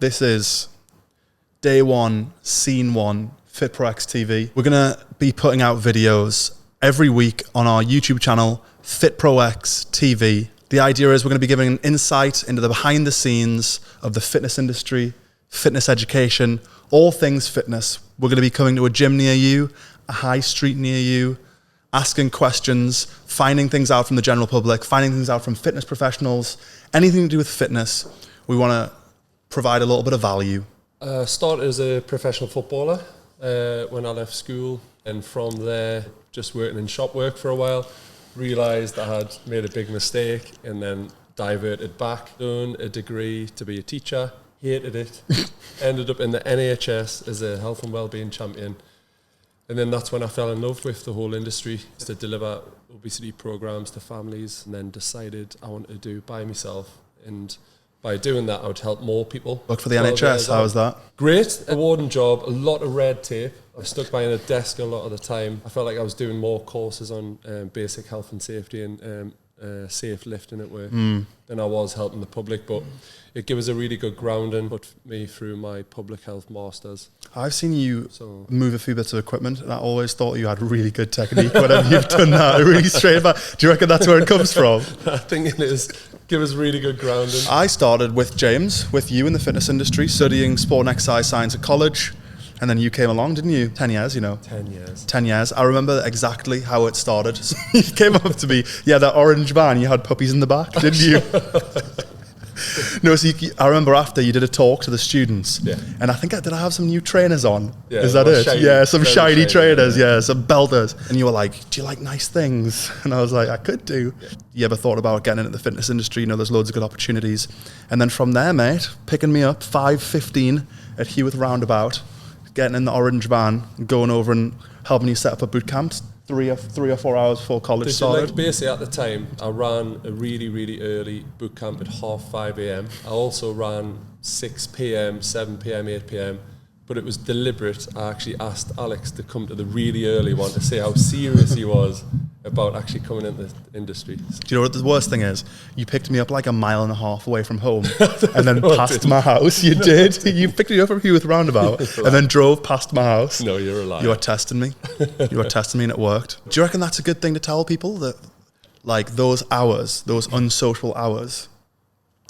This is day one, scene one, FitPro-X TV. We're going to be putting out videos every week on our YouTube channel, FitPro-X TV. The idea is we're going to be giving an insight into the behind the scenes of the fitness industry, fitness education, all things fitness. We're going to be coming to a gym near you, a high street near you, asking questions, finding things out from the general public, finding things out from fitness professionals, anything to do with fitness. We want to provide a little bit of value. Started as a professional footballer when I left school, and from there just working in shop work for a while, realised I had made a big mistake and then diverted back, done a degree to be a teacher, hated it, ended up in the NHS as a health and wellbeing champion, and then that's when I fell in love with the whole industry, to deliver obesity programs to families, and then decided I wanted to do it by myself, and by doing that I would help more people. Worked for the NHS, how was that? Great, rewarding job, a lot of red tape. I was stuck behind a desk a lot of the time. I felt like I was doing more courses on basic health and safety and safe lifting at work than I was helping the public, but it gave us a really good grounding, put me through my public health masters. I've seen you move a few bits of equipment, and I always thought you had really good technique whenever you've done that, really straight back. Do you reckon that's where it comes from? I think it is. Give us really good grounding. I started with James, with you in the fitness industry, studying sport and exercise science at college. And then you came along, didn't you? 10 years, you know. 10 years. 10 years. I remember exactly how it started. So you came up to me, that orange van, you had puppies in the back, didn't you? No, so I remember after you did a talk to the students, and I think did I have some new trainers on? Yeah, is that it? Shiny, some shiny trainers, some belters. And you were like, do you like nice things? And I was like, I could do. Yeah. You ever thought about getting into the fitness industry? You know, there's loads of good opportunities. And then from there, mate, picking me up 5:15 at Hewitt Roundabout, getting in the orange van, going over and helping you set up a boot camp 3 or 4 hours before college started. Basically at the time, I ran a really, really early boot camp at 5:30 a.m. I also ran 6 p.m, 7 p.m, 8 p.m, but it was deliberate. I actually asked Alex to come to the really early one to see how serious he was about actually coming into the industry. Do you know what the worst thing is? You picked me up like 1.5 miles away from home and then past my house. You did. You picked me up from Hewitt Roundabout and then drove past my house. No, you're a liar. You were testing me. You were testing me and it worked. Do you reckon that's a good thing to tell people, that like those hours, those unsocial hours,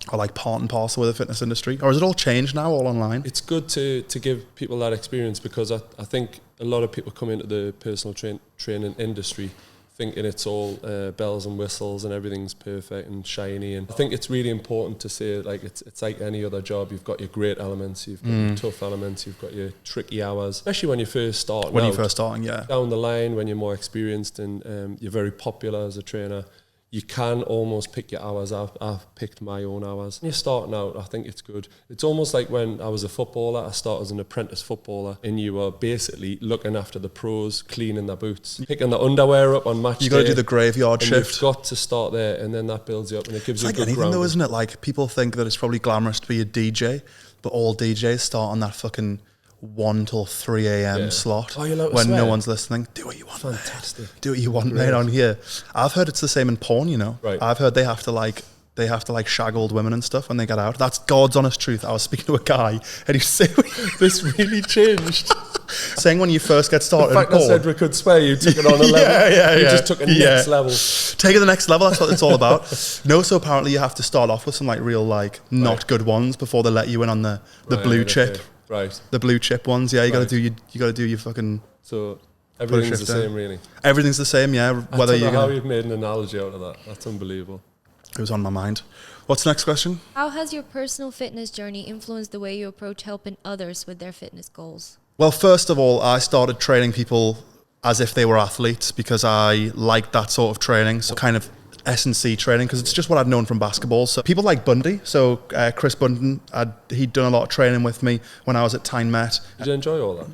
are like part and parcel with the fitness industry? Or has it all changed now, all online? It's good to give people that experience, because I think a lot of people come into the personal training industry thinking it's all bells and whistles and everything's perfect and shiny, and I think it's really important to say, like, it's like any other job. You've got your great elements, you've got your tough elements, you've got your tricky hours, especially when you first start. When you're first starting, down the line, when you're more experienced and you're very popular as a trainer, you can almost pick your hours. I've picked my own hours. When you're starting out, I think it's good. It's almost like when I was a footballer, I started as an apprentice footballer, and you were basically looking after the pros, cleaning their boots, picking the underwear up on match day. You got to do the graveyard shift. You've got to start there, and then that builds you up, and it gives you a good grounding. It's like anything though, isn't it? Like, people think that it's probably glamorous to be a DJ, but all DJs start on that fucking 1 till 3 a.m. slot when no one's listening. Do what you want. Fantastic. Mate. Do what you want, mate, on here. I've heard it's the same in porn, you know. Right. I've heard they have to shag old women and stuff when they get out. That's God's honest truth. I was speaking to a guy and he said, this really changed. Saying when you first get started. The fact that Cedric could swear, you took it on a level. You just took it next level. Take it to the next level. That's what it's all about. No, so apparently you have to start off with some like real not good ones before they let you in on the blue chip. Okay. Right. The blue chip ones, you got to do your fucking. So everything's the same, really. Everything's the same, yeah. Whether how you've made an analogy out of that. That's unbelievable. It was on my mind. What's the next question? How has your personal fitness journey influenced the way you approach helping others with their fitness goals? Well, first of all, I started training people as if they were athletes because I liked that sort of training. So kind of S&C training, because it's just what I'd known from basketball. So people like Bundy, so Chris Bundy, he'd done a lot of training with me when I was at Tyne Met. Did you enjoy all that?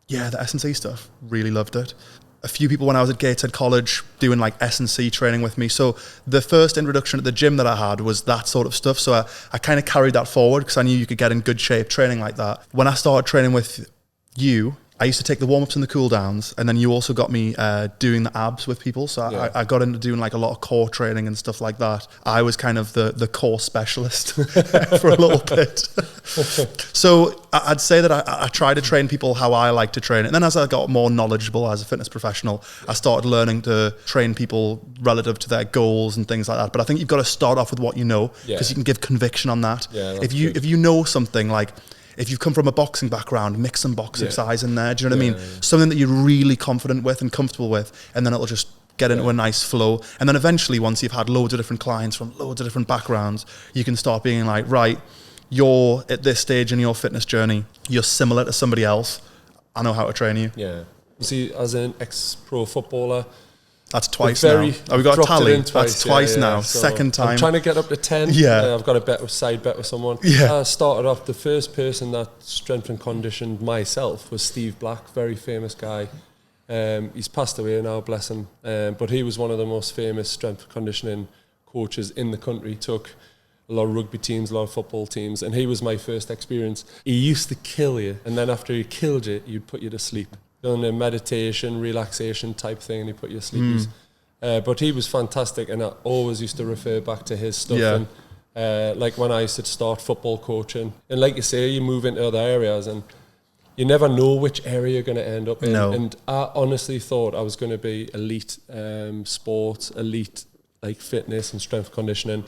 Yeah, the S&C stuff, really loved it. A few people when I was at Gateshead College doing like S&C training with me. So the first introduction at the gym that I had was that sort of stuff. So I kind of carried that forward because I knew you could get in good shape training like that. When I started training with you, I used to take the warm-ups and the cool-downs, and then you also got me doing the abs with people. So I got into doing like a lot of core training and stuff like that. I was kind of the core specialist for a little bit. So I'd say that I try to train people how I like to train. And then as I got more knowledgeable as a fitness professional, I started learning to train people relative to their goals and things like that. But I think you've got to start off with what you know, because you can give conviction on that. Yeah, if you know something, like if you've come from a boxing background, mix some box exercise in there. Do you know what I mean? Yeah. Something that you're really confident with and comfortable with, and then it'll just get into a nice flow. And then eventually, once you've had loads of different clients from loads of different backgrounds, you can start being like, right, you're at this stage in your fitness journey, you're similar to somebody else. I know how to train you. Yeah. You see, as an ex-pro footballer, that's twice now. Oh, we got a tally. That's twice now. So second time. I'm trying to get up to 10. Yeah. I've got a side bet with someone. Yeah. I started off, the first person that strength and conditioned myself was Steve Black, very famous guy. He's passed away now, bless him. But he was one of the most famous strength and conditioning coaches in the country. Took a lot of rugby teams, a lot of football teams, and he was my first experience. He used to kill you, and then after he killed you, he'd put you to sleep. Doing a meditation, relaxation type thing, and he put you to sleep. But he was fantastic, and I always used to refer back to his stuff. Yeah. And like when I used to start football coaching, and like you say, you move into other areas, and you never know which area you're going to end up in. No. And I honestly thought I was going to be elite sports, elite like fitness and strength conditioning.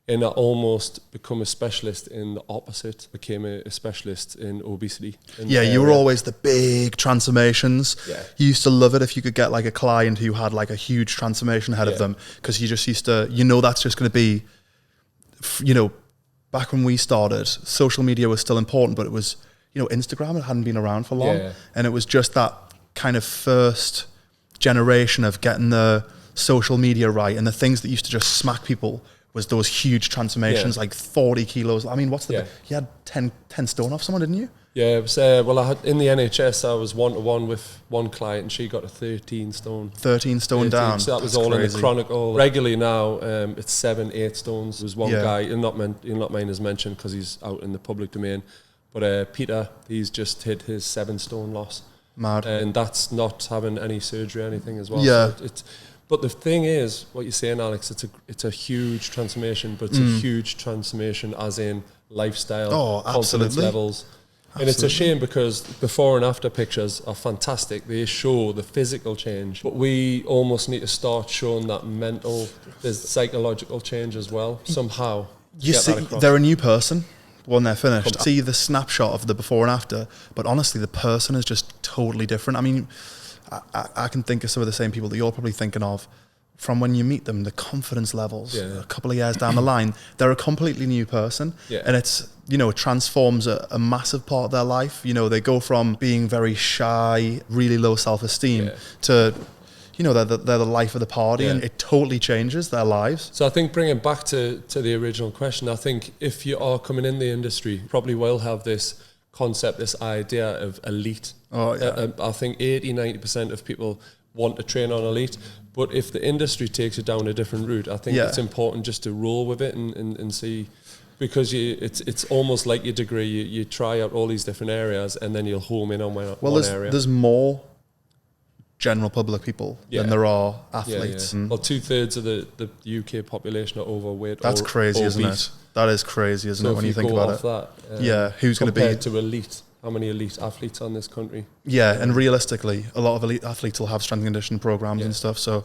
And I almost become a specialist in the opposite. Became a specialist in obesity. Yeah, you were always the big transformations. Yeah. You used to love it if you could get like a client who had like a huge transformation ahead of them, because you just used to, that's just going to be, back when we started, social media was still important, but it was, Instagram, it hadn't been around for long. Yeah. And it was just that kind of first generation of getting the social media right, and the things that used to just smack people was those huge transformations, like 40 kilos. I mean, you had 10 stone off someone, didn't you? Yeah, it was, I had in the NHS, I was one-to-one with one client, and she got a 13 stone. 13 stone down. So that was all crazy. In the Chronicle. Regularly now, it's 7-8 stones. There's one guy, he'll not mind his mention because he's out in the public domain, but Peter, he's just hit his 7-stone loss. Mad. And that's not having any surgery or anything as well. Yeah. So but the thing is, what you're saying, Alex, it's a huge transformation, but it's a huge transformation as in lifestyle, confidence levels. Absolutely. And it's a shame because before and after pictures are fantastic. They show the physical change, but we almost need to start showing that mental, psychological change as well, somehow. You see, they're a new person when they're finished. See the snapshot of the before and after, but honestly, the person is just totally different. I mean, I can think of some of the same people that you're probably thinking of from when you meet them, the confidence levels, a couple of years down the line, they're a completely new person. Yeah. And it's, it transforms a massive part of their life. They go from being very shy, really low self-esteem to, they're the life of the party, and it totally changes their lives. So I think bringing back to the original question, I think if you are coming in the industry, you probably will have this concept, this idea of elite. I think 80-90% of people want to train on elite, but if the industry takes it down a different route, I think it's important just to roll with it and see, because it's almost like your degree, you try out all these different areas and then you'll home in on one area. There's more general public people than there are athletes. Yeah. Well, 2/3 of the UK population are overweight. That's crazy, isn't it? That is crazy, isn't it, when you think about it? Who's going to be... Compared to elite, how many elite athletes on this country? Yeah, and realistically, a lot of elite athletes will have strength and conditioning programs and stuff, so...